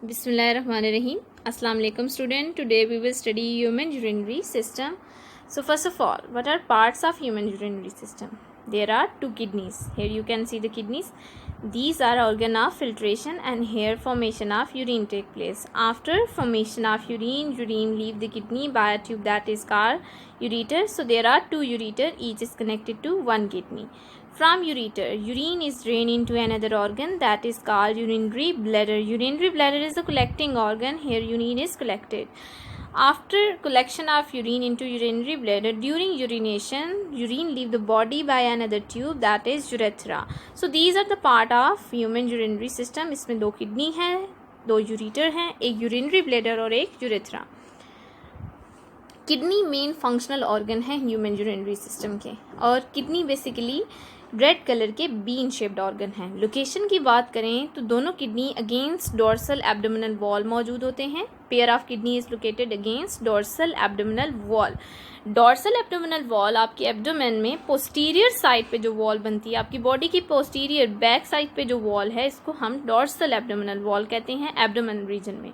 Bismillahirrahmanirrahim. Assalamu alaikum student. Today we will study human urinary system. So first of all, what are parts of human urinary system? There are two kidneys. Here you can see the kidneys. These are organ of filtration and here formation of urine take place. After formation of urine leave the kidney by a tube that is called ureter. So there are two ureter, each is connected to one kidney. From ureter, urine is drained into another organ that is called urinary bladder. Urinary bladder is the collecting organ. Here urine is collected. After collection of urine into urinary bladder, during urination, urine leave the body by another tube that is urethra. So these are the part of human urinary system. इसमें दो kidney है, दो ureter हैं, एक urinary bladder और एक urethra. Kidney main functional organ है human urinary system के और किडनी बेसिकली रेड कलर के बीन शेप्ड ऑर्गन हैं. लोकेशन की बात करें तो दोनों kidney against dorsal abdominal wall मौजूद होते हैं. Pair of kidney is located against dorsal abdominal wall. Dorsal abdominal wall आपके एब्डोमेन में पोस्टीरियर साइड पे जो वॉल बनती है, आपकी बॉडी की पोस्टीरियर बैक साइड पे जो वॉल है, इसको हम डोर्सल एब्डोमिनल वॉल कहते हैं. एब्डोमेन रीजन में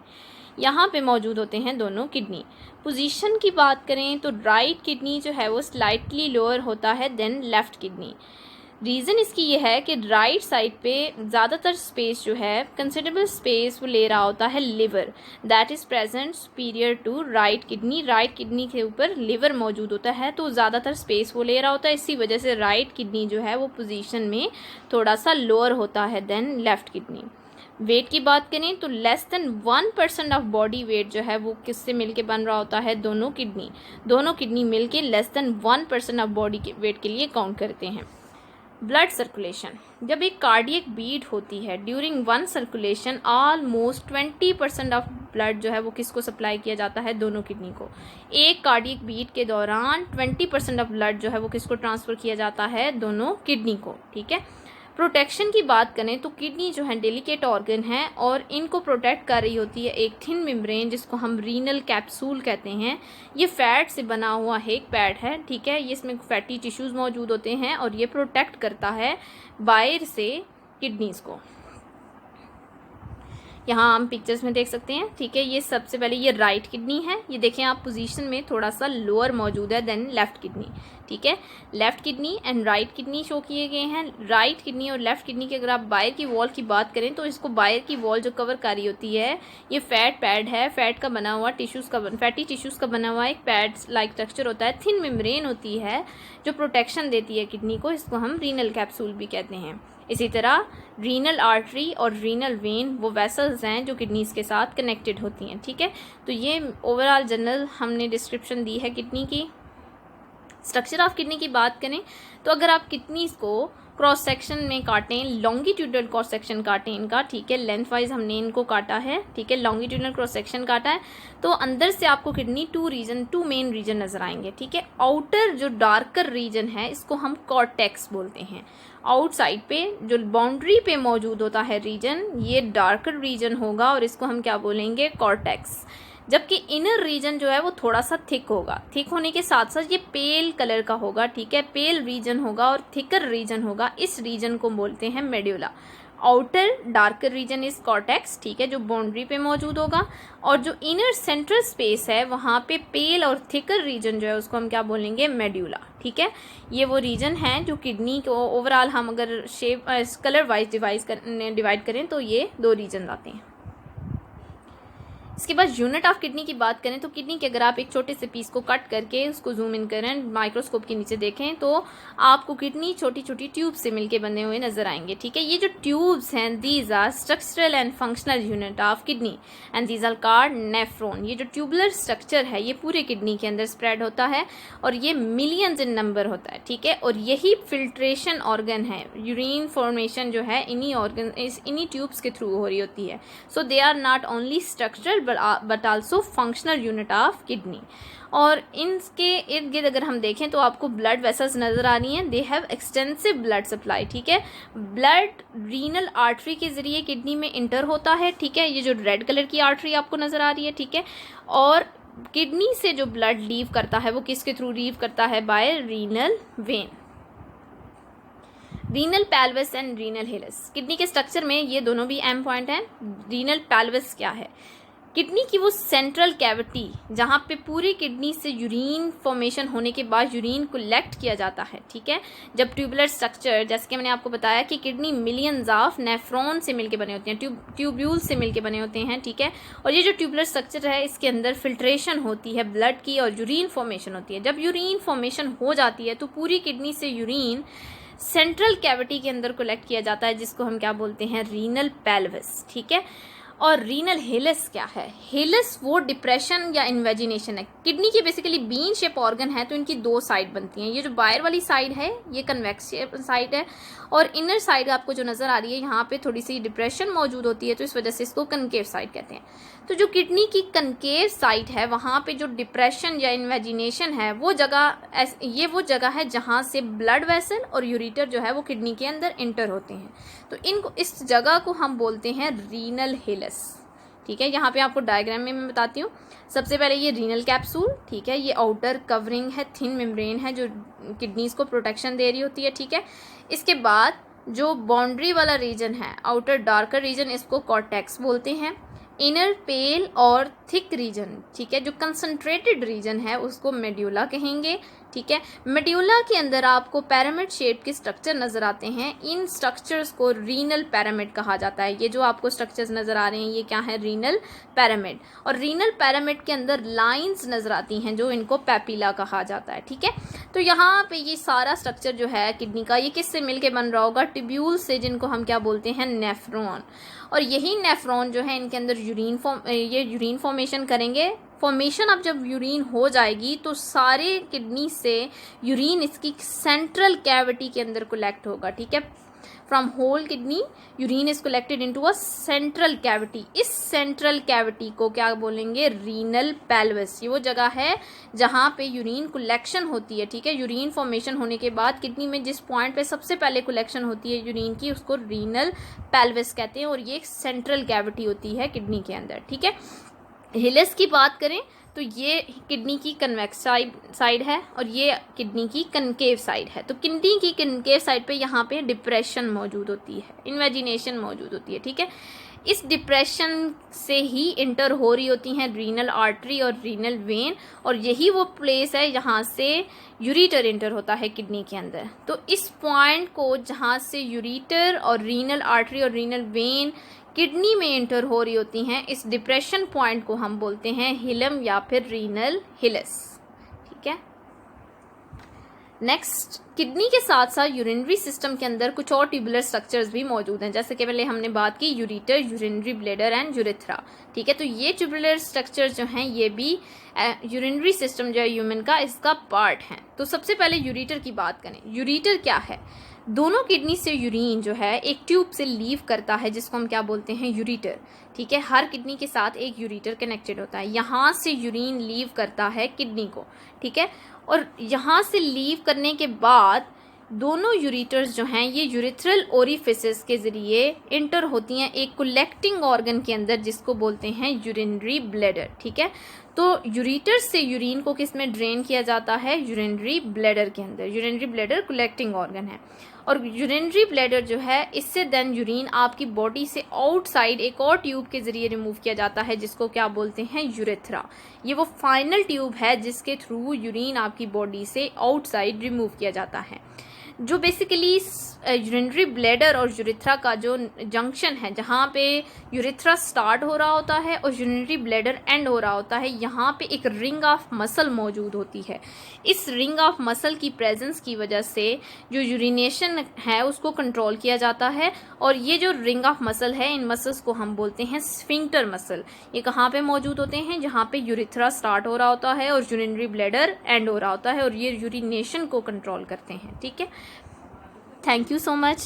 यहाँ पे मौजूद होते हैं दोनों किडनी. पोजीशन की बात करें तो राइट किडनी जो है वो स्लाइटली लोअर होता है देन लेफ्ट किडनी. रीज़न इसकी ये है कि राइट साइड पे ज़्यादातर स्पेस जो है, कंसिडरेबल स्पेस वो ले रहा होता है liver, that is present superior to right kidney. Right kidney के ऊपर लिवर मौजूद होता है तो ज़्यादातर स्पेस वो ले रहा होता है. इसी वजह से राइट किडनी जो है वो पोजीशन में थोड़ा सा लोअर होता है देन लेफ्ट किडनी. वेट की बात करें तो less than 1% of body weight जो है वो किससे मिलके बन रहा होता है, दोनों किडनी मिलके लेस देन 1% ऑफ बॉडी के वेट के लिए काउंट करते हैं. ब्लड सर्कुलेशन, जब एक कार्डियक बीट होती है during one circulation almost 20% of blood जो है वो किसको सप्लाई किया जाता है, दोनों किडनी को. एक कार्डियक बीट के दौरान 20% ऑफ ब्लड जो है वो किसको ट्रांसफ़र किया जाता है, दोनों किडनी को. ठीक है. प्रोटेक्शन की बात करें तो किडनी जो है डेलिकेट ऑर्गन है और इनको प्रोटेक्ट कर रही होती है एक थिन मेम्ब्रेन जिसको हम रीनल कैप्सूल कहते हैं. ये फैट से बना हुआ एक पैड है. ठीक है. ये इसमें फैटी टिश्यूज़ मौजूद होते हैं और ये प्रोटेक्ट करता है बाहर से किडनीज़ को. यहाँ हम पिक्चर्स में देख सकते हैं. ठीक है. ये सबसे पहले ये राइट किडनी है. ये देखें आप, पोजीशन में थोड़ा सा लोअर मौजूद है देन लेफ्ट किडनी. ठीक है. Left kidney and right kidney show किए गए हैं. राइट किडनी और लेफ्ट किडनी की अगर आप बाहर की वॉल की बात करें तो इसको बाहर की वॉल जो कवर कर रही होती है ये फैट पैड है. फैट का बना हुआ फैटी टिश्यूज़ का बना हुआ एक पैड लाइक स्ट्रक्चर होता है. थिन मेम्ब्रेन होती है जो प्रोटेक्शन देती है किडनी को. इसको हम रीनल कैप्सूल भी कहते हैं. इसी तरह रीनल आर्टरी और रीनल वेन वो वेसल्स हैं जो किडनीज़ के साथ कनेक्टेड होती हैं. ठीक है. तो ये ओवरऑल जनरल हमने डिस्क्रिप्शन दी है किडनी की. स्ट्रक्चर ऑफ किडनी की बात करें तो अगर आप किडनीज़ को क्रॉस सेक्शन में काटें, लॉन्गिट्यूडल क्रॉस सेक्शन काटें इनका. ठीक है. लेंथ वाइज हमने इनको काटा है. ठीक है. लॉन्गिट्यूडल क्रॉस सेक्शन काटा है तो अंदर से आपको किडनी टू मेन रीजन नज़र आएंगे. ठीक है. आउटर जो डार्कर रीजन है इसको हम कॉर्टेक्स बोलते हैं. आउटसाइड पे जो बाउंड्री पे मौजूद होता है रीजन, ये डार्कर रीजन होगा और इसको हम क्या बोलेंगे, कॉर्टेक्स. जबकि इनर रीजन जो है वो थोड़ा सा थिक होगा. थिक होने के साथ साथ ये पेल कलर का होगा. ठीक है. पेल रीजन होगा और थिकर रीजन होगा. इस रीजन को बोलते हैं medulla. Outer darker region is cortex. ठीक है. जो बाउंड्री पे मौजूद होगा और जो इनर सेंट्रल स्पेस है वहाँ पे पेल और थिकर रीजन जो है उसको हम क्या बोलेंगे, मेड्यूला. ठीक है. ये वो रीजन है जो किडनी को ओवरऑल हम अगर शेप कलर वाइज डिवाइड करें तो ये दो रीजन आते हैं. इसके बाद यूनिट ऑफ किडनी की बात करें तो किडनी के अगर आप एक छोटे से पीस को कट करके उसको जूम इन करें, माइक्रोस्कोप के नीचे देखें तो आपको किडनी छोटी छोटी ट्यूब से मिलके बने हुए नजर आएंगे. ठीक है. ये जो ट्यूब्स हैं these are structural and functional unit of kidney and these are called nephron. ये जो ट्यूबुलर स्ट्रक्चर है ये पूरे किडनी के अंदर स्प्रेड होता है और ये मिलियंस इन नंबर होता है. ठीक है. और यही फिल्ट्रेशन ऑर्गन है. यूरिन फॉर्मेशन जो है इन्हीं ट्यूब्स के थ्रू हो रही होती है. So they are not only structural but also functional unit of kidney. और इनके इर्द गिर्द अगर हम देखें तो आपको ब्लड वेसल्स नज़र आ रही हैं. They have extensive blood supply. ठीक है. ब्लड रीनल आर्टरी के ज़रिए किडनी में इंटर होता है. ठीक है. ये जो रेड कलर की आर्टरी आपको नज़र आ रही है. ठीक है. और किडनी से जो ब्लड लीव करता है वो किसके थ्रू लीव करता है, bye renal vein. Renal pelvis and renal hills, kidney के स्ट्रक्चर में ये दोनों भी एम पॉइंट हैं। रीनल पेल्विस क्या है? किडनी की वो सेंट्रल कैविटी जहाँ पे पूरी किडनी से यूरिन फॉर्मेशन होने के बाद यूरिन कलेक्ट किया जाता है, ठीक है। जब ट्यूबुलर स्ट्रक्चर, जैसे कि मैंने आपको बताया कि किडनी मिलियंस ऑफ नेफ्रॉन से मिलके बने होते हैं, ट्यूब्यूल से मिलके बने होते हैं, ठीक है। और ये जो ट्यूबुलर स्ट्रक्चर है इसके अंदर फिल्ट्रेशन होती है ब्लड की और यूरिन फॉर्मेशन होती है। जब यूरिन फॉर्मेशन हो जाती है तो पूरी किडनी से यूरिन सेंट्रल कैविटी के अंदर कलेक्ट किया जाता है, जिसको हम क्या बोलते हैं? रीनल पेल्विस, ठीक है। और रीनल हिलस क्या है? हिलस वो डिप्रेशन या इन्वेजिनेशन है। किडनी की बेसिकली बीन शेप ऑर्गन है, तो इनकी दो साइड बनती हैं। ये जो बाहर वाली साइड है ये कन्वेक्स साइड है, और इनर साइड आपको जो नज़र आ रही है यहाँ पे थोड़ी सी डिप्रेशन मौजूद होती है, तो इस वजह से इसको कनकेव साइड कहते हैं। तो जो किडनी की कनकेव साइड है वहाँ पे जो डिप्रेशन या इन्वेजिनेशन है वो जगह है जहाँ से ब्लड वेसल और यूरेटर जो है वो किडनी के अंदर इंटर होते हैं। तो इस जगह को हम बोलते हैं रीनल हिलस, ठीक है। यहाँ पे आपको डायग्राम में मैं बताती हूँ। सबसे पहले ये रीनल कैप्सूल, ठीक है, ये आउटर कवरिंग है, थिन मेम्ब्रेन है जो किडनीज को प्रोटेक्शन दे रही होती है, ठीक है। इसके बाद जो बाउंड्री वाला रीजन है, आउटर डार्कर रीजन, इसको कॉर्टेक्स बोलते हैं। इनर पेल और थिक रीजन, ठीक है, जो कंसंट्रेटेड रीजन है उसको मेड्यूला कहेंगे, ठीक है। मेड्यूला के अंदर आपको पिरामिड शेप के स्ट्रक्चर नजर आते हैं, इन स्ट्रक्चर्स को रीनल पिरामिड कहा जाता है। ये जो आपको स्ट्रक्चर्स नजर आ रहे हैं ये क्या है? Renal pyramid. और रीनल पिरामिड के अंदर लाइंस नजर आती हैं जो इनको पैपिला कहा जाता है, ठीक है। तो यहाँ पे ये सारा स्ट्रक्चर जो है किडनी का, ये किससे मिलके बन रहा होगा? ट्यूब्यूल से, जिनको हम क्या बोलते हैं? नेफ्रॉन। और यही नेफ्रॉन जो है इनके अंदर यूरिन फॉर्मेशन करेंगे। फॉर्मेशन अब जब यूरिन हो जाएगी तो सारे किडनी से यूरिन इसकी सेंट्रल कैविटी के अंदर कलेक्ट होगा, ठीक है। From whole kidney urine is collected into a central cavity. इस सेंट्रल कैविटी को क्या बोलेंगे? Renal pelvis. ये वो जगह है जहाँ पे यूरिन कलेक्शन होती है, ठीक है। यूरिन फॉर्मेशन होने के बाद किडनी में जिस पॉइंट पे सबसे पहले कलेक्शन होती है यूरिन की, उसको रीनल पेल्विस कहते हैं, और ये एक सेंट्रल कैविटी होती है किडनी के अंदर, ठीक है। हिलस की बात करें तो ये किडनी की कन्वेक्स साइड है और ये किडनी की कनकेव साइड है। तो किडनी की कनकेव साइड पे यहाँ पे डिप्रेशन मौजूद होती है, इन्वेजिनेशन मौजूद होती है, ठीक है। इस डिप्रेशन से ही इंटर हो रही होती हैं रीनल आर्टरी और रीनल वेन, और यही वो प्लेस है जहाँ से यूरेटर इंटर होता है किडनी के अंदर। तो इस पॉइंट को जहाँ से यूरेटर और रीनल आर्टरी और रीनल वेन किडनी में इंटर हो रही होती हैं, इस डिप्रेशन पॉइंट को हम बोलते हैं हिलम या फिर रीनल हिलस, ठीक है। नेक्स्ट, किडनी के साथ साथ यूरिनरी सिस्टम के अंदर कुछ और ट्यूबुलर स्ट्रक्चर्स भी मौजूद हैं, जैसे कि पहले हमने बात की ureter, urinary bladder and urethra, ठीक है। तो ये ट्यूबुलर स्ट्रक्चर्स जो हैं ये भी यूरिनरी सिस्टम जो है ह्यूमन का, इसका पार्ट है। तो सबसे पहले यूरेटर की बात करें। यूरेटर क्या है? दोनों किडनी से यूरिन जो है एक ट्यूब से लीव करता है, जिसको हम क्या बोलते हैं? यूरेटर, ठीक है। हर किडनी के साथ एक यूरेटर कनेक्टेड होता है, यहाँ से यूरिन लीव करता है किडनी को, ठीक है। और यहाँ से लीव करने के बाद दोनों यूरेटर्स जो हैं ये यूरेथ्रल ओरिफिसेस के ज़रिए इंटर होती हैं एक कलेक्टिंग ऑर्गन के अंदर, जिसको बोलते हैं यूरिनरी ब्लैडर, ठीक है। तो यूरेटर से यूरिन को किस में ड्रेन किया जाता है? यूरिनरी ब्लैडर के अंदर। यूरिनरी ब्लैडर कलेक्टिंग ऑर्गन है, और यूरिनरी ब्लैडर जो है इससे देन यूरिन आपकी बॉडी से आउटसाइड एक और ट्यूब के ज़रिए रिमूव किया जाता है, जिसको क्या बोलते हैं? यूरेथ्रा। ये वो फाइनल ट्यूब है जिसके थ्रू यूरिन आपकी बॉडी से आउटसाइड रिमूव किया जाता है। जो बेसिकली यूरिनरी ब्लैडर और यूरेथ्रा का जो जंक्शन है, जहाँ पे यूरेथ्रा स्टार्ट हो रहा होता है और यूरिनरी ब्लैडर एंड हो रहा होता है, यहाँ पे एक रिंग ऑफ मसल मौजूद होती है। इस रिंग ऑफ मसल की प्रेजेंस की वजह से जो यूरिनेशन है उसको कंट्रोल किया जाता है, और ये जो रिंग ऑफ मसल है इन मसल्स को हम बोलते हैं स्फिंक्टर मसल। ये कहाँ पे मौजूद होते हैं? जहाँ पे यूरेथ्रा स्टार्ट हो रहा होता है और यूरिनरी ब्लैडर एंड हो रहा होता है, और ये यूरिनेशन को कंट्रोल करते हैं, ठीक है। Thank you so much.